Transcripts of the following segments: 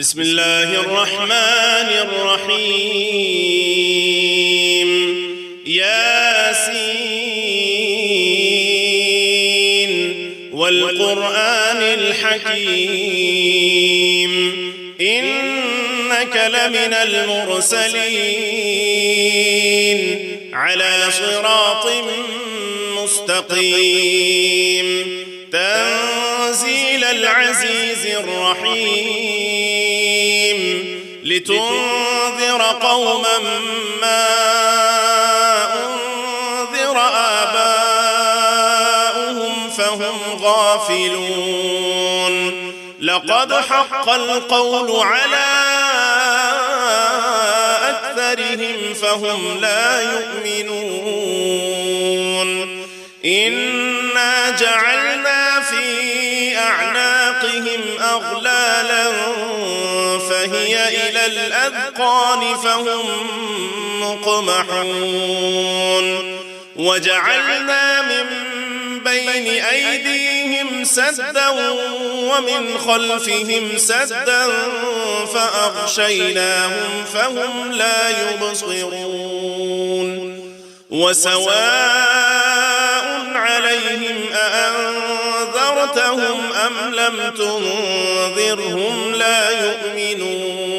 بسم الله الرحمن الرحيم. ياسين والقرآن الحكيم إنك لمن المرسلين على صراط مستقيم تنزيل العزيز الرحيم لتنذر قوما ما أنذر آباؤهم فهم غافلون لقد حق القول على أكثرهم فهم لا يؤمنون إنا جعلنا في أعناقهم أغلالا فهي إلى الأذقان فهم مقمحون وجعلنا من بين أيديهم سدا ومن خلفهم سدا فأغشيناهم فهم لا يبصرون وسواء عليهم أأنذرتهم أم لم تنذرهم لا يؤمنون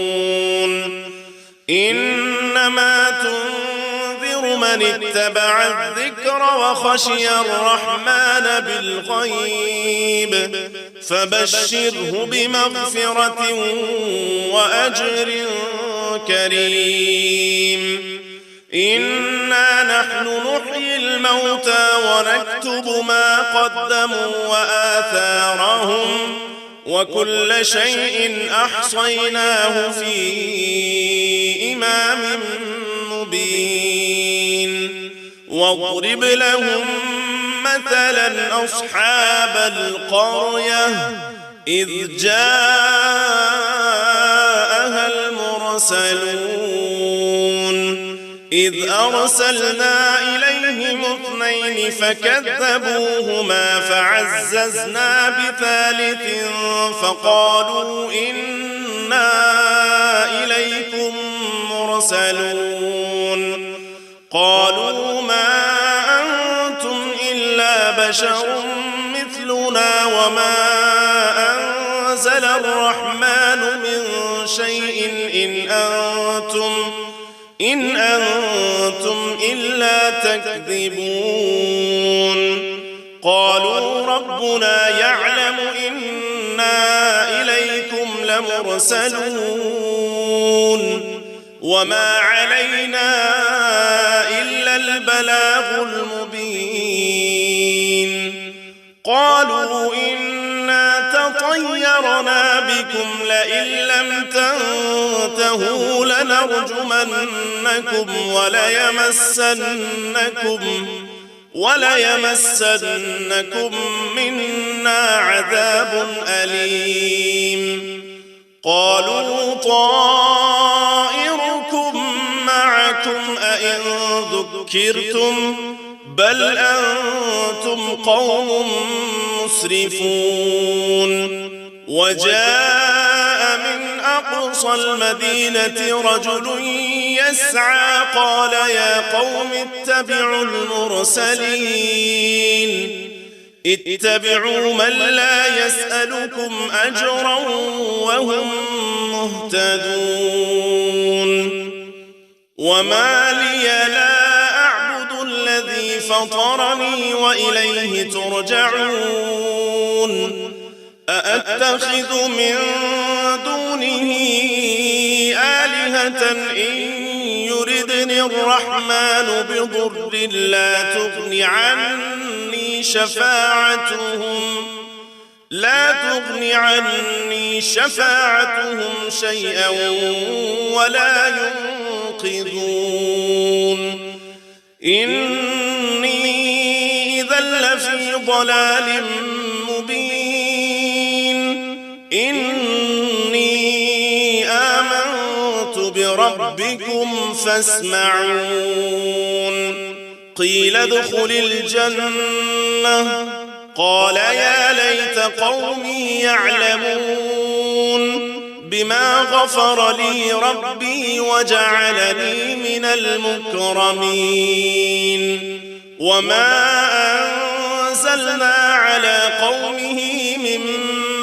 إنما تنذر من اتبع الذكر وخشي الرحمن بالغيب فبشره بمغفرة وأجر كريم إنا نحن نحيي الموتى ونكتب ما قدموا وآثارهم وكل شيء أحصيناه في إمام مبين واضرب لهم مثلا أصحاب القرية إذ جاءها المرسلون إذ أرسلنا إليهم 2 فكذبوهما فعززنا بثالث فقالوا إنا إليكم مرسلون قالوا ما أنتم إلا بشر مثلنا وما أنزل الرحمن من شيء إن أنتم إلا تكذبون قالوا ربنا يعلم إنا إليكم لمرسلون وما علينا إلا البلاغ المبين قالوا إنا تطيرنا بكم لئن لم تنتهوا لنرجمنكم وليمسنكم منا عذاب أليم قالوا طائركم معكم أئن ذكرتم بل أنتم قوم مسرفون وجاء من أقصى المدينة رجل يسعى قال يا قوم اتبعوا المرسلين اتبعوا من لا يسألكم أجرا وهم مهتدون وما لي لا أعبد الذي فطرني وإليه ترجعون أأتخذ من دونه آلهة إن يردني الرحمن بضر لا تغن عني شفاعتهم شيئا ولا ينقذون إني إذا لفي ضلال مبين إني آمنت بربكم فاسمعون قيل ادخل الجنة قال يا ليت قومي يعلمون بما غفر لي ربي وجعلني من المكرمين وما أنزلنا على قومه من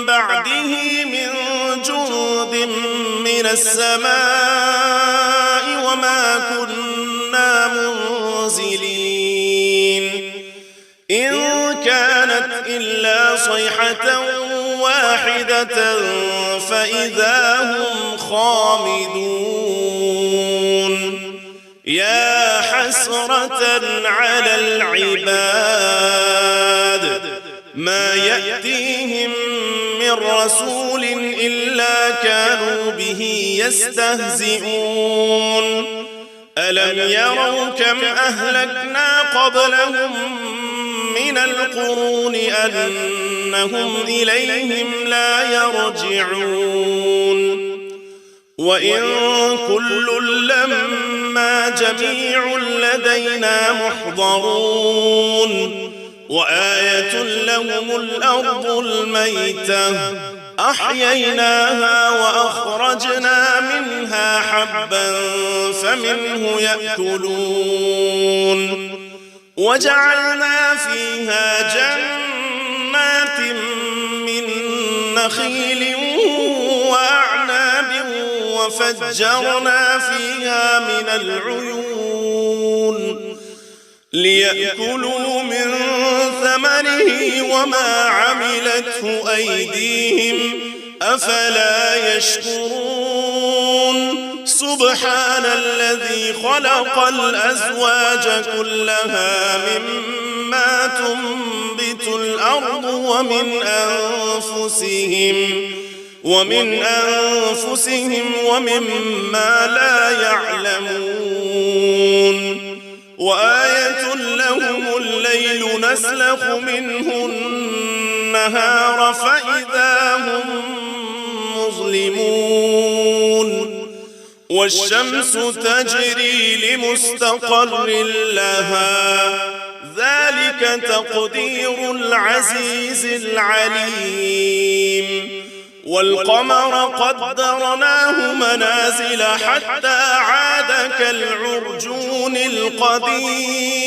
بعده من جند من السماء وما كنا منزلين إن كانت إلا صيحة واحدة فإذا هم خامدون يا حسرة على العباد ما يأتيهم من رسول إلا كانوا به يستهزئون ألم يروا كم أهلكنا قبلهم من القرون أنهم إليهم لا يرجعون وإن كل لما جميع لدينا محضرون وآية لهم الأرض الميتة أحييناها وأخرجنا منها حبا فمنه يأكلون وجعلنا فيها جنات من نخيل وأعناب وفجرنا فيها من العيون ليأكلوا من ثمره وما عملته أيديهم أفلا يشكرون سبحان الذي خلق الأزواج كلها مما تنبت الأرض ومن أنفسهم ومما لا يعلمون وآية لهم الليل نسلخ منه النهار فإذا هم مظلمون والشمس تجري لمستقر لها ذلك تقدير العزيز العليم والقمر قدرناه منازل حتى عاد كالعرجون القديم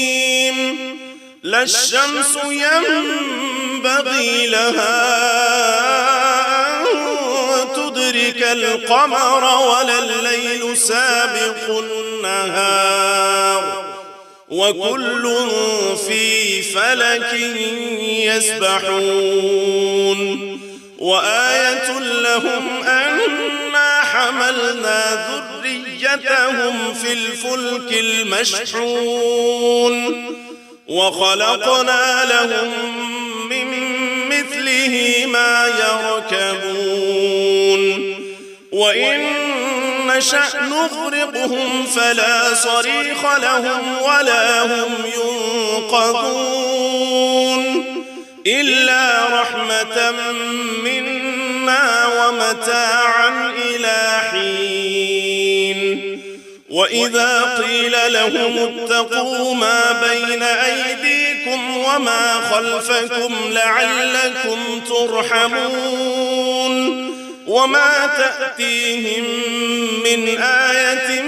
لا الشمس ينبغي لها أن تدرك القمر ولا الليل سابق النهار وكل في فلك يسبحون وآية لهم أنا حملنا ذريتهم في الفلك المشحون وخلقنا لهم من مثله ما يركبون وإن نشأ نغرقهم فلا صريخ لهم ولا هم ينقذون إلا رحمة منا ومتاعا إلى حين وإذا قيل لهم اتقوا ما بين أيديكم وما خلفكم لعلكم ترحمون وما تأتيهم من آية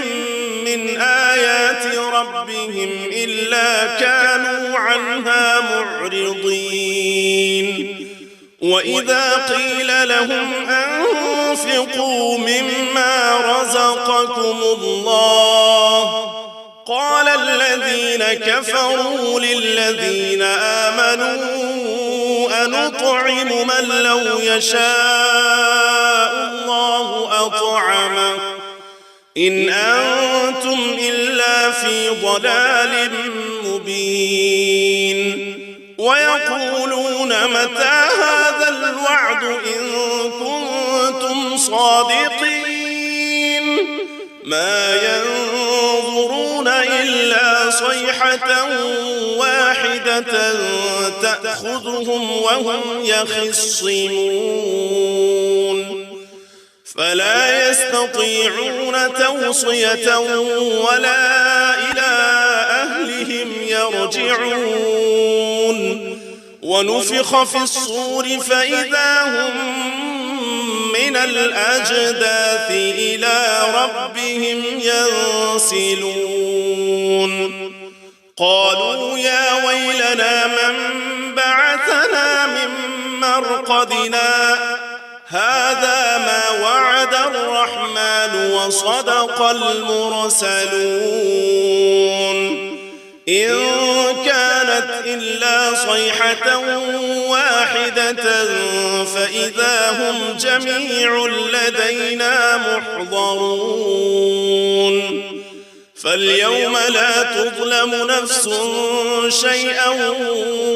من آيات ربهم إلا كانوا عنها معرضين وإذا قيل لهم أنفقوا مما رزقكم الله قال الذين كفروا للذين آمنوا أنطعم من لو يشاء الله أطعمه إن أنتم إلا في ضلال مبين ويقولون متى هذا الوعد إن كنتم صادقين ما ينظرون إلا صيحة واحدة تأخذهم وهم يخصمون فلا يستطيعون توصية ولا إلى أهلهم يرجعون ونفخ في الصور فإذا هم من من الأجداث إلى ربهم ينسلون قالوا يا ويلنا من بعثنا من مرقدنا هذا ما وعد الرحمن وصدق المرسلون إن كانت إلا صيحة واحدة فإذا هم جميع لدينا محضرون فاليوم لا تظلم نفس شيئا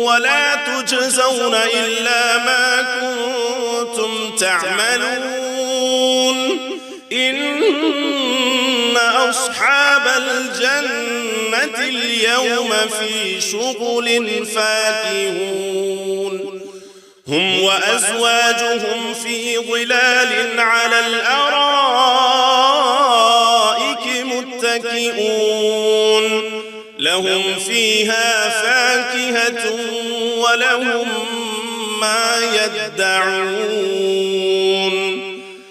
ولا تجزون إلا ما كنتم تعملون إن أصحاب الجنة اليوم في شغل فاكهون هم وأزواجهم في ظلال على الأرائك متكئون لهم فيها فاكهة ولهم ما يدعون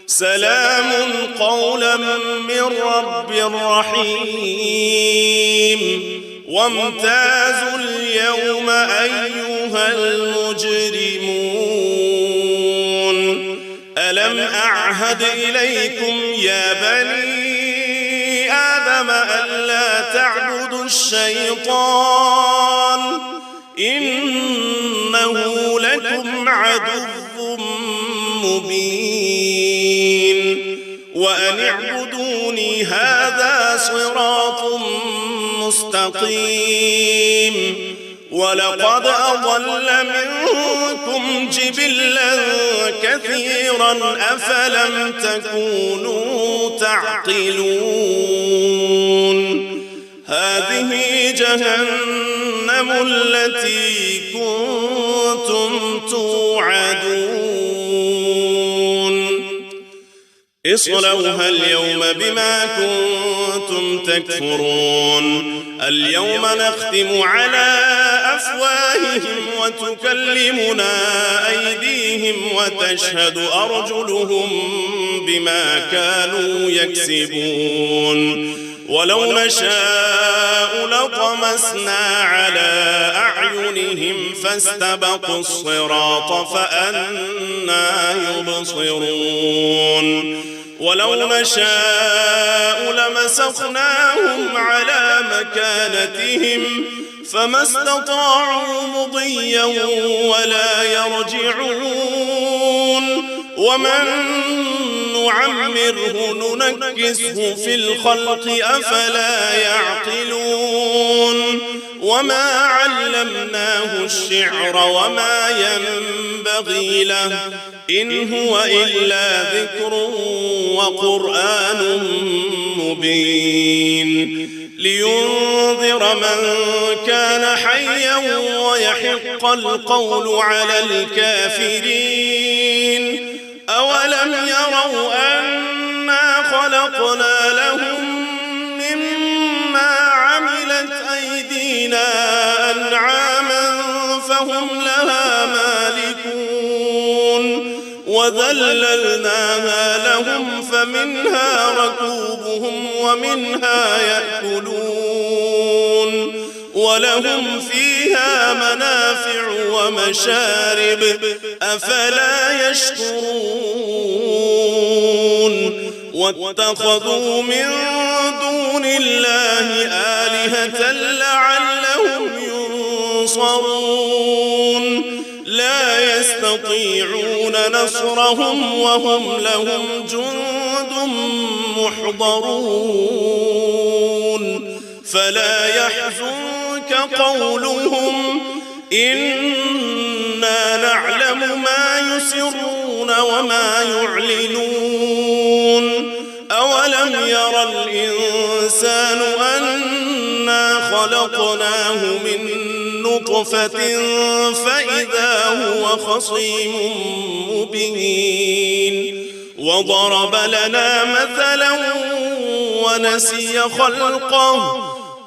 سلام قولا من رب رحيم وامتازوا اليوم أيها المجرمون ألم أعهد إليكم يا بني آدم ألا تعبدوا الشيطان إنه لكم عدو مبين وأن اعبدوني هذا صراط مستقيم ولقد أضل منكم جبلا كثيرا أفلم تكونوا تعقلون هذه جهنم التي كنتم توعدون اصلوها اليوم بما كنتم تكفرون اليوم نختم على أفواههم وتكلمنا أيديهم وتشهد أرجلهم بما كانوا يكسبون ولو نشاء لطمسنا على أعينهم فاستبقوا الصراط فأنى يبصرون ولو نشاء لمسخناهم على مكانتهم فما استطاعوا مضيا ولا يرجعون ومن نعمره ننكسه في الخلق أفلا يعقلون وما علمناه الشعر وما ينبغي له إن هو إلا ذكر وقرآن مبين لينذر من كان حيا ويحق القول على الكافرين أولم يروا أنا خلقنا لهم مما عملت أيدينا أنعاما فهم لها مالكون وذللناها لهم فمنها ركوبهم ومنها يأكلون ولهم فيها منافع ومشارب أفلا يشكرون واتخذوا من دون الله آلهة لعلهم ينصرون لا يستطيعون نصرهم وهم لهم جند محضرون فلا يحزنك قولهم إنا نعلم ما يسرون وما يعلنون أولم يرى الإنسان أنا خلقناه من نطفة فإذا هو خصيم مبين وضرب لنا مثلا ونسي خلقه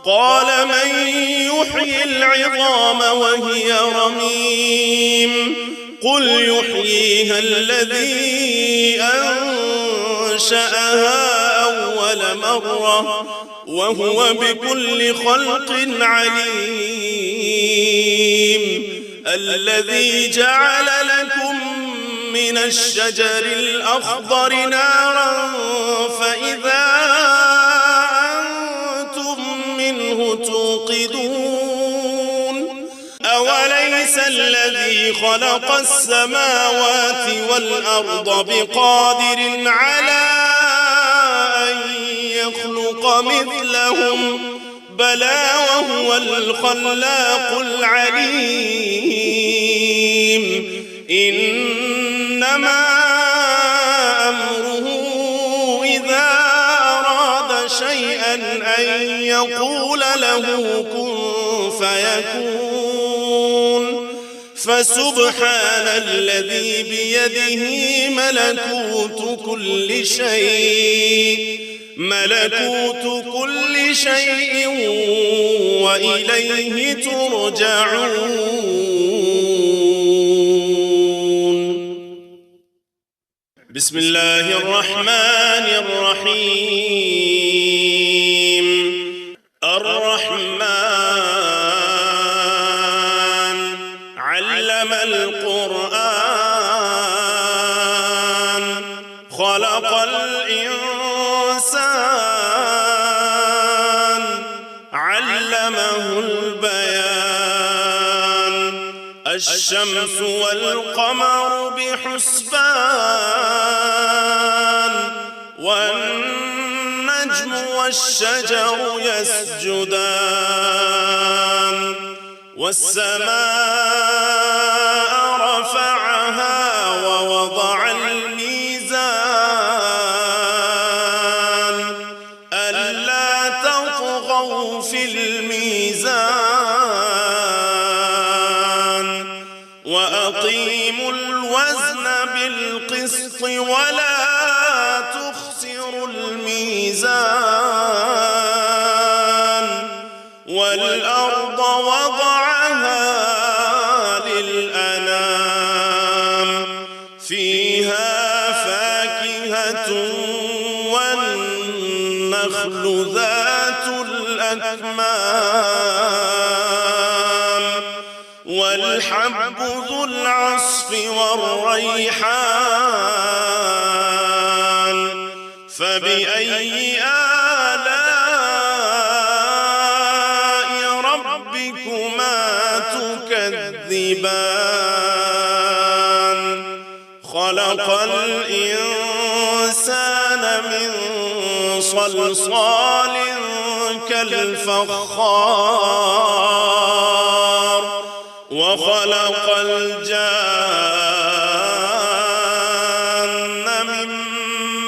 قال من يحيي العظام وهي رميم قل يحييها الذي أنشأها أول مرة وهو بكل خلق عليم. الذي جعل لكم من الشجر الأخضر نارا فإذا أنتم منه توقدون. أوليس الذي خلق السماوات والأرض بقادر على أن يخلق مثلهم بلى وهو الخلاق العليم. إنما أمره إذا أراد شيئا أن يقول له كن فيكون. فسبحان الذي بيده ملكوت كل شيء وإليه ترجعون. بسم الله الرحمن الرحيم. الرحمن علم القرآن خلق الإنسان علمه البيان. الشمس والقمر بحسبان والنجم والشجر يسجدان. والسماء رفعها ووضع الميزان ألا تطغوا في الميزان وأقيموا الوزن بالقسط ولا تخسروا الميزان. والأرض وضعها للأنام فيها فاكهة والنخل ذات الأكمام والحب ذو العصف والريحان. فبأي آلاء ربكما تكذبان. خلق الإنسان من صلصال كالفخار وخلق الجان من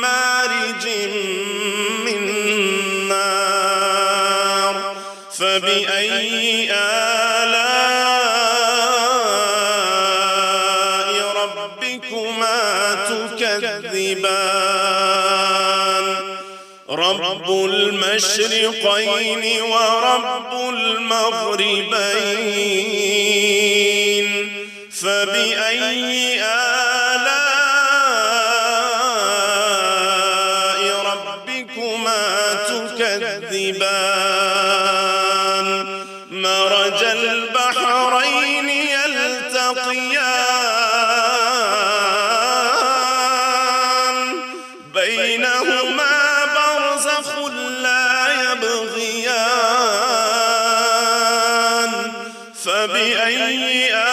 مارج من نار. فبأي آلاء ربكما تكذبان. رب المشرقين ورب المغربين. فبأي آلاء ربكما تكذبان. مرج البحرين يلتقيان بينهما برزخ لا يبغيان. فبأي آلاء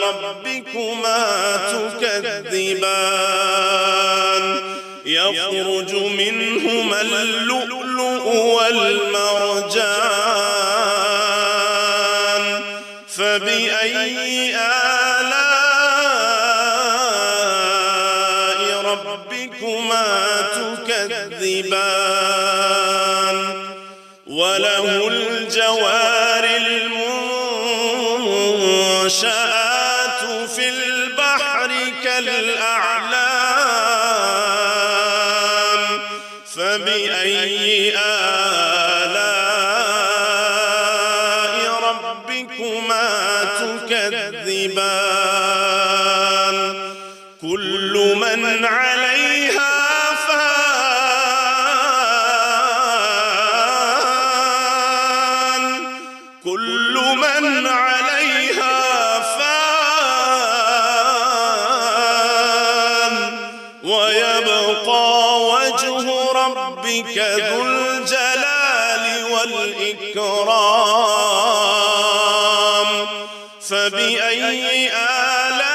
ربكما تكذبان. يخرج منهما اللؤلؤ والمرجان. فبأي آلاء ربكما تكذبان. وله الجوار المنشآت في البحر كالأعلام. فبأي آلاء ربكما كل من عليها فان كل من عليها فان ويبقى وجه ربك ذو الجلال والإكرام فبأي آلاء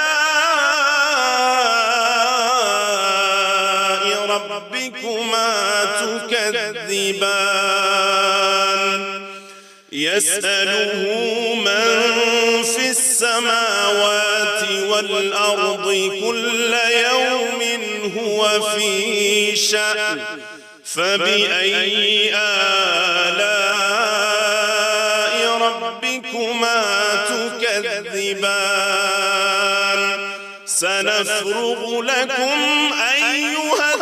ربكما تكذبان يسأله من في السماوات والأرض كل يوم هو في شأن فبأي آلاء ربكما تكذبان سنفرغ لكم أيها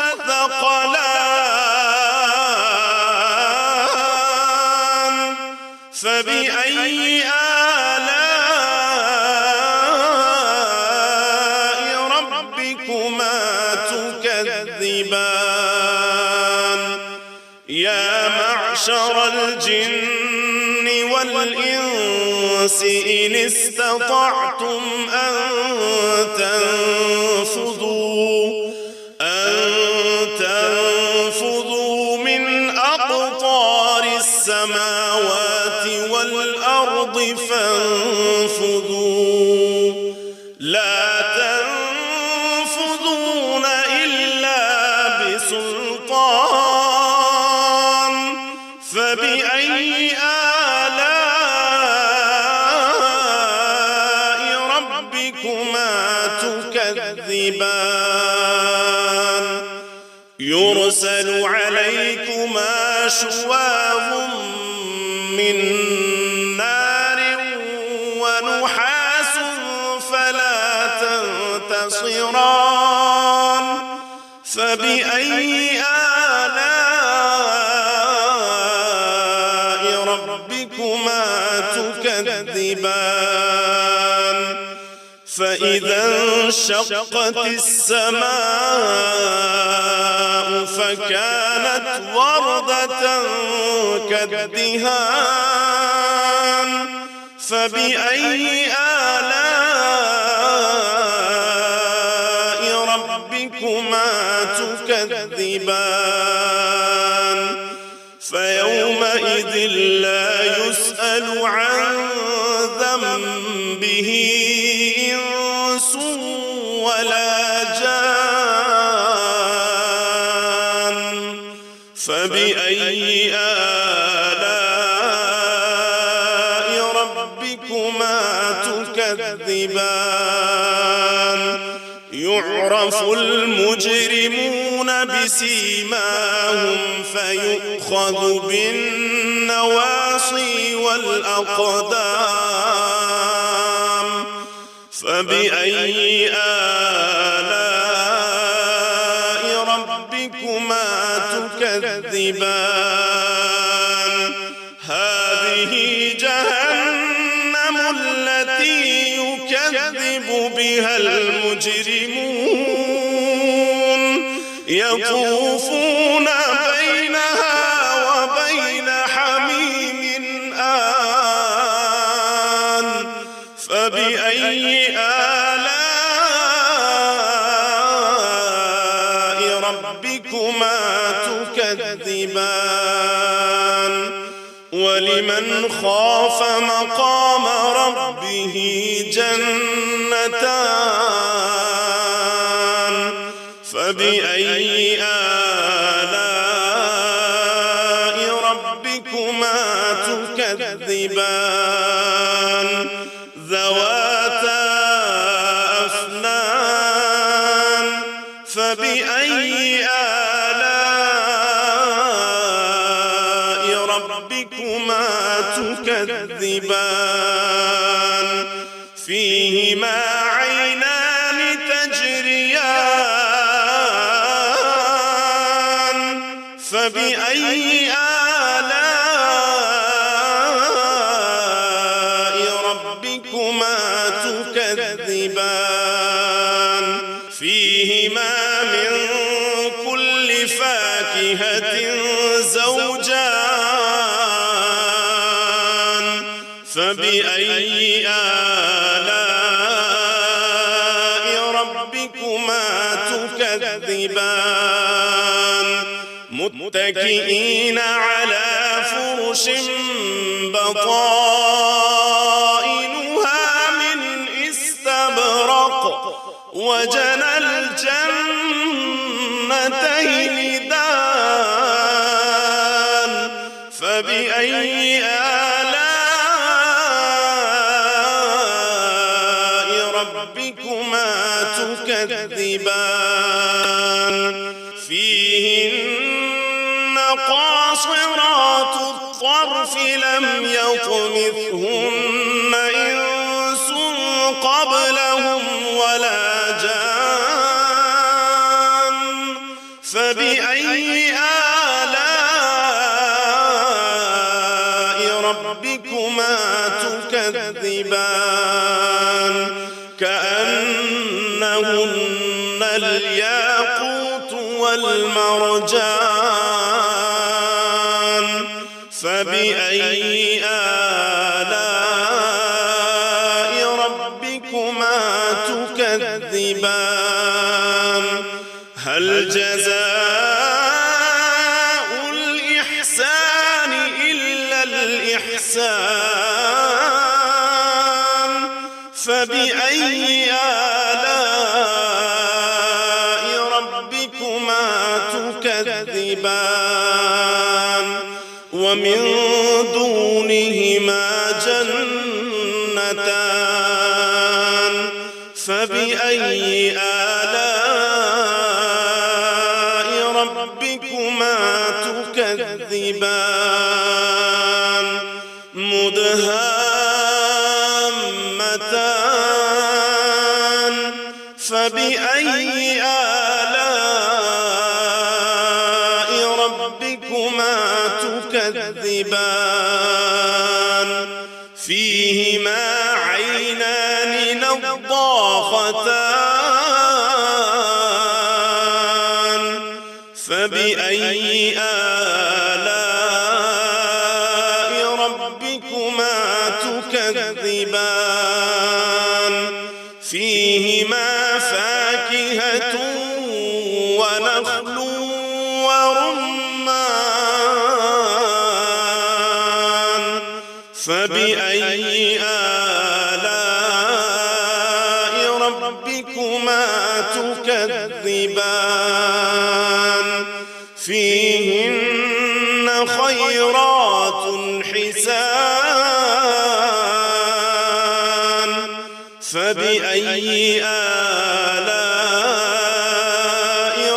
الثقلان فبأي آلاء ربكما تكذبان يا معشر الجن والإنس إن استطعتم أن تنفذوا من أقطار السماوات والأرض فانفذوا لا تنفذون إلا بسلطان فبأي آلاء ربكما تكذبان يرسل عليكما شواظ من نار ونحاس فلا تنتصران فبأي آلاء ربكما تكذبان فإذا انشقت السماء فكانت وردة كالدهان فبأي آلاء ربكما تكذبان فيومئذ لا يسأل عن ذنبه إنس ولا جان فبأي آلاء ربكما تكذبان يعرف المجرمون بسيماهم فيؤخذ بالنواصي والأقدام فبأي آلاء ربكما تكذبان هذه جهنم التي يكذب بها المجرمون يطوفون بينها وبين حميم آن فبأي آلاء ربكما تكذبان ولمن خاف مقام ربه جنتان فبأي آلاء ربكما تكذبان ذواتا أفنان فبأي آلاء ربكما تكذبان فيهما عينان تجريان فبأي آلاء ربكما تكذبان فيهما من كل فاكهة زوجان فبأي آلاء ربكما تكذبان متكئين على فرش بطائنها من استبرق وجنى الجنتين دان فبأي آلاء ربكما تكذبان فيهن قاصرات الطرف لم يطمثهن إنس قبلهم ولا جان فبأي آلاء ربكما تكذبان كأنهن الياقوت والمرجان فبأي آلاء ربكما تكذبان هل جزاء الإحسان إلا الإحسان فبأي آلاء ربكما تكذبان ومن دونهما جنتان فبأي آلاء ربكما تكذبان مدهامتان فبأي آلاء ربكما تكذبان فيهما عينان نضاختان فبأي آلاء ربكما تكذبان فيهما فاكهة ونخل ورمان فبأي آلاء ربكما تكذبان فيهن خيرات حسان فبأي آلاء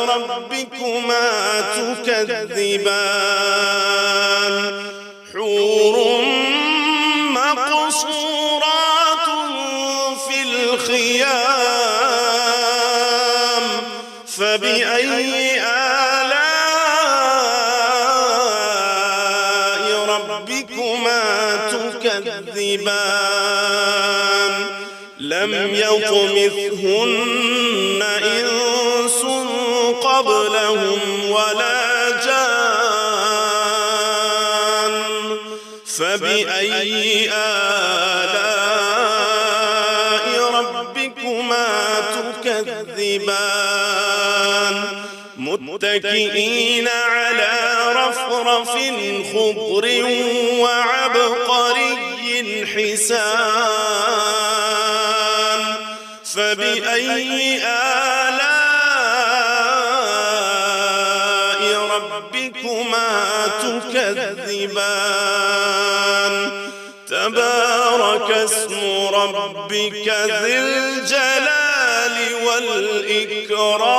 ربكما تكذبان حور مقصورات في الخيام فبأي آلاء ربكما تكذبان لم يطمثهن إنس قبلهم ولا جان فبأي آلاء ربكما تكذبان متكئين على رفرف خضر وعبقري حسان فبأي آلاء ربكما تكذبان تبارك اسم ربك ذي الجلال والإكرام